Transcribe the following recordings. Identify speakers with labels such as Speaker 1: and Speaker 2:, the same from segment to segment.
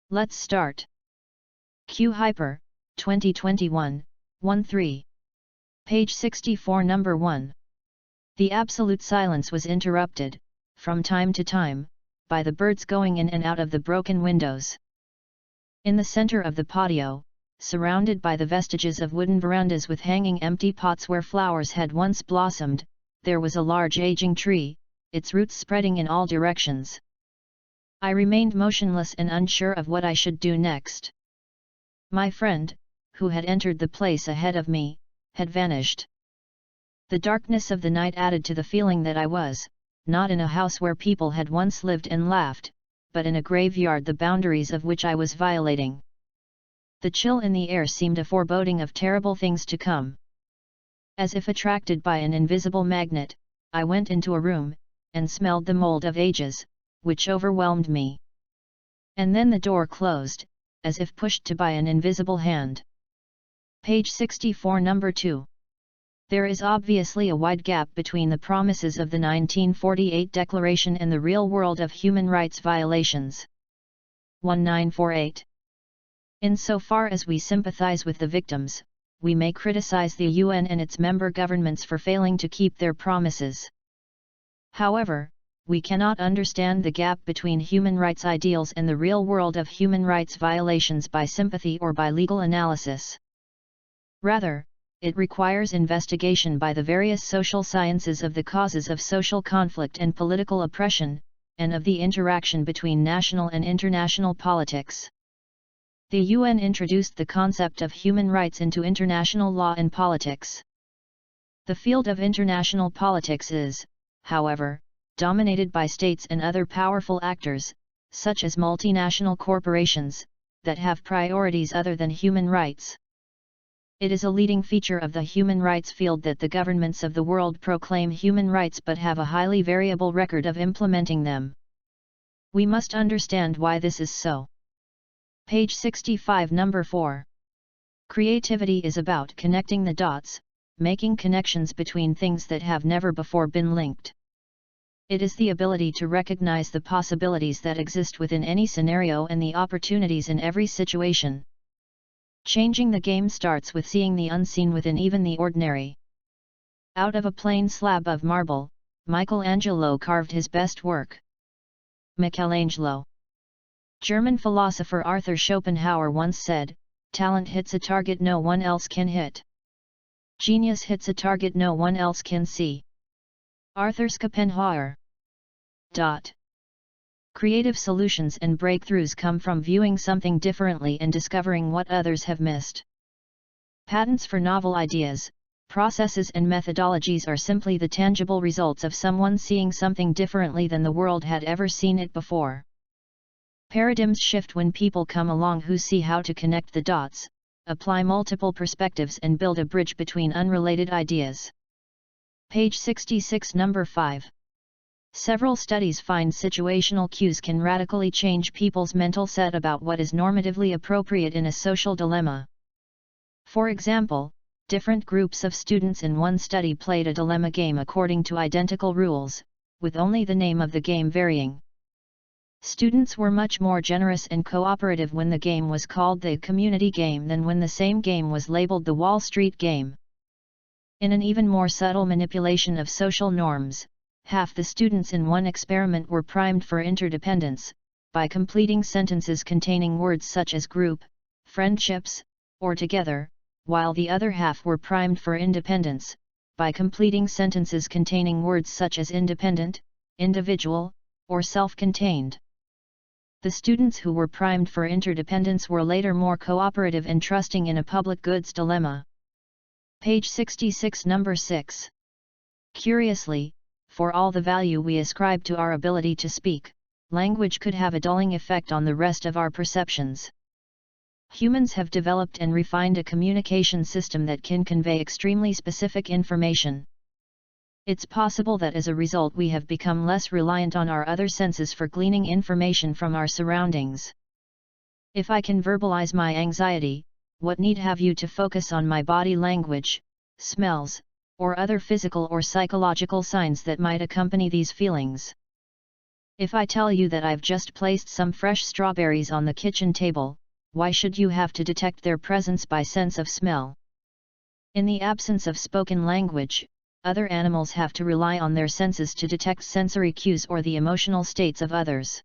Speaker 1: Let's start. Q Hyper, 2021, 1-3. Page 64 Number 1. The absolute silence was interrupted, from time to time, by the birds going in and out of the broken windows. In the center of the patio, surrounded by the vestiges of wooden verandas with hanging empty pots where flowers had once blossomed, there was a large aging tree, its roots spreading in all directions. I remained motionless and unsure of what I should do next. My friend, who had entered the place ahead of me, had vanished. The darkness of the night added to the feeling that I was, not in a house where people had once lived and laughed, but in a graveyard the boundaries of which I was violating. The chill in the air seemed a foreboding of terrible things to come. As if attracted by an invisible magnet, I went into a room, and smelled the mold of ages, which overwhelmed me. And then the door closed, as if pushed to by an invisible hand. Page 64 Number 2. There is obviously a wide gap between the promises of the 1948 Declaration and the real world of human rights violations. 1948. Insofar as we sympathize with the victims, we may criticize the UN and its member governments for failing to keep their promises. However, we cannot understand the gap between human rights ideals and the real world of human rights violations by sympathy or by legal analysis. Rather, it requires investigation by the various social sciences of the causes of social conflict and political oppression, and of the interaction between national and international politics. The UN introduced the concept of human rights into international law and politics. The field of international politics is, however, dominated by states and other powerful actors, such as multinational corporations, that have priorities other than human rights. It is a leading feature of the human rights field that the governments of the world proclaim human rights but have a highly variable record of implementing them. We must understand why this is so. Page 65 Number 4. Creativity is about connecting the dots, making connections between things that have never before been linked. It is the ability to recognize the possibilities that exist within any scenario and the opportunities in every situation. Changing the game starts with seeing the unseen within even the ordinary. Out of a plain slab of marble, Michelangelo carved his best work. Michelangelo. German philosopher Arthur Schopenhauer once said, "Talent hits a target no one else can hit. Genius hits a target no one else can see." Arthur Schopenhauer. Creative solutions and breakthroughs come from viewing something differently and discovering what others have missed. Patents for novel ideas, processes and methodologies are simply the tangible results of someone seeing something differently than the world had ever seen it before. Paradigms shift when people come along who see how to connect the dots, apply multiple perspectives and build a bridge between unrelated ideas. Page 66 Number 5. Several studies find situational cues can radically change people's mental set about what is normatively appropriate in a social dilemma. For example, different groups of students in one study played a dilemma game according to identical rules, with only the name of the game varying. Students were much more generous and cooperative when the game was called the community game than when the same game was labeled the Wall Street game. In an even more subtle manipulation of social norms, half the students in one experiment were primed for interdependence, by completing sentences containing words such as group, friendships, or together, while the other half were primed for independence, by completing sentences containing words such as independent, individual, or self-contained. The students who were primed for interdependence were later more cooperative and trusting in a public goods dilemma. Page 66 Number 6. Curiously, for all the value we ascribe to our ability to speak, language could have a dulling effect on the rest of our perceptions. Humans have developed and refined a communication system that can convey extremely specific information. It's possible that as a result we have become less reliant on our other senses for gleaning information from our surroundings. If I can verbalize my anxiety, what need have you to focus on my body language, smells, or other physical or psychological signs that might accompany these feelings? If I tell you that I've just placed some fresh strawberries on the kitchen table, why should you have to detect their presence by sense of smell? In the absence of spoken language, other animals have to rely on their senses to detect sensory cues or the emotional states of others.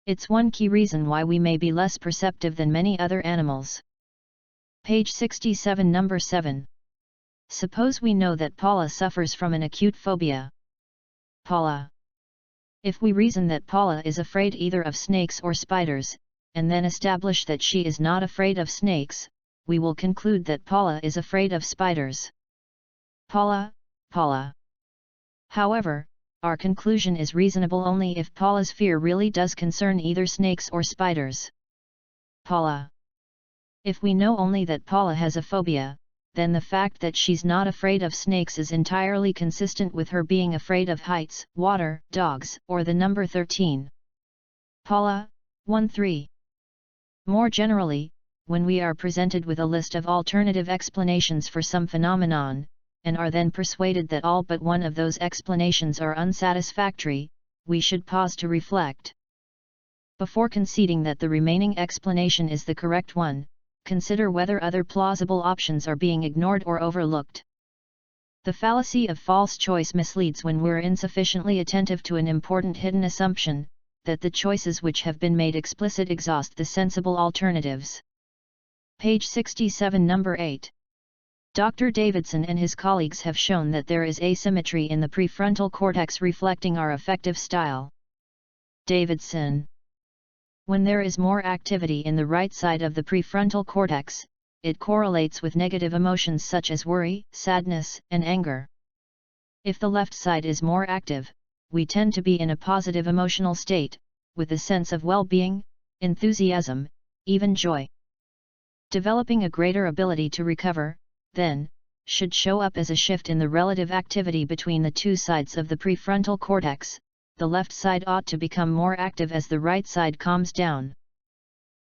Speaker 1: It's one key reason why we may be less perceptive than many other animals. Page 67, number 7. Suppose we know that Paula suffers from an acute phobia. Paula. If we reason that Paula is afraid either of snakes or spiders, and then establish that she is not afraid of snakes, we will conclude that Paula is afraid of spiders. Paula. However, our conclusion is reasonable only if Paula's fear really does concern either snakes or spiders. Paula. If we know only that Paula has a phobia, then the fact that she's not afraid of snakes is entirely consistent with her being afraid of heights, water, dogs, or the number 13. Paula. 1-3. More generally, when we are presented with a list of alternative explanations for some phenomenon, and are then persuaded that all but one of those explanations are unsatisfactory, we should pause to reflect. Before conceding that the remaining explanation is the correct one, consider whether other plausible options are being ignored or overlooked. The fallacy of false choice misleads when we're insufficiently attentive to an important hidden assumption, that the choices which have been made explicit exhaust the sensible alternatives. Page 67, number 8. Dr. Davidson and his colleagues have shown that there is asymmetry in the prefrontal cortex reflecting our affective style. Davidson. When there is more activity in the right side of the prefrontal cortex, it correlates with negative emotions such as worry, sadness, and anger. If the left side is more active, we tend to be in a positive emotional state, with a sense of well-being, enthusiasm, even joy. Developing a greater ability to recover, then, should show up as a shift in the relative activity between the two sides of the prefrontal cortex. The left side ought to become more active as the right side calms down.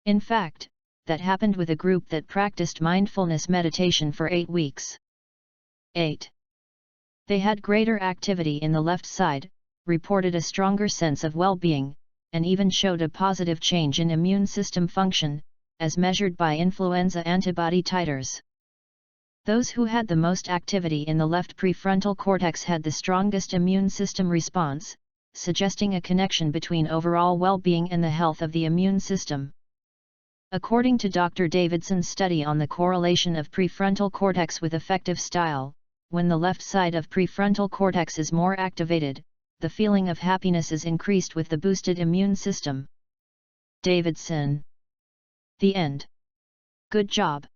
Speaker 1: In fact, that happened with a group that practiced mindfulness meditation for 8 weeks. 8. They had greater activity in the left side, reported a stronger sense of well-being, and even showed a positive change in immune system function, as measured by influenza antibody titers. Those who had the most activity in the left prefrontal cortex had the strongest immune system response, suggesting a connection between overall well-being and the health of the immune system. According to Dr. Davidson's study on the correlation of prefrontal cortex with affective style, when the left side of prefrontal cortex is more activated, the feeling of happiness is increased with the boosted immune system. Davidson. The end. Good job.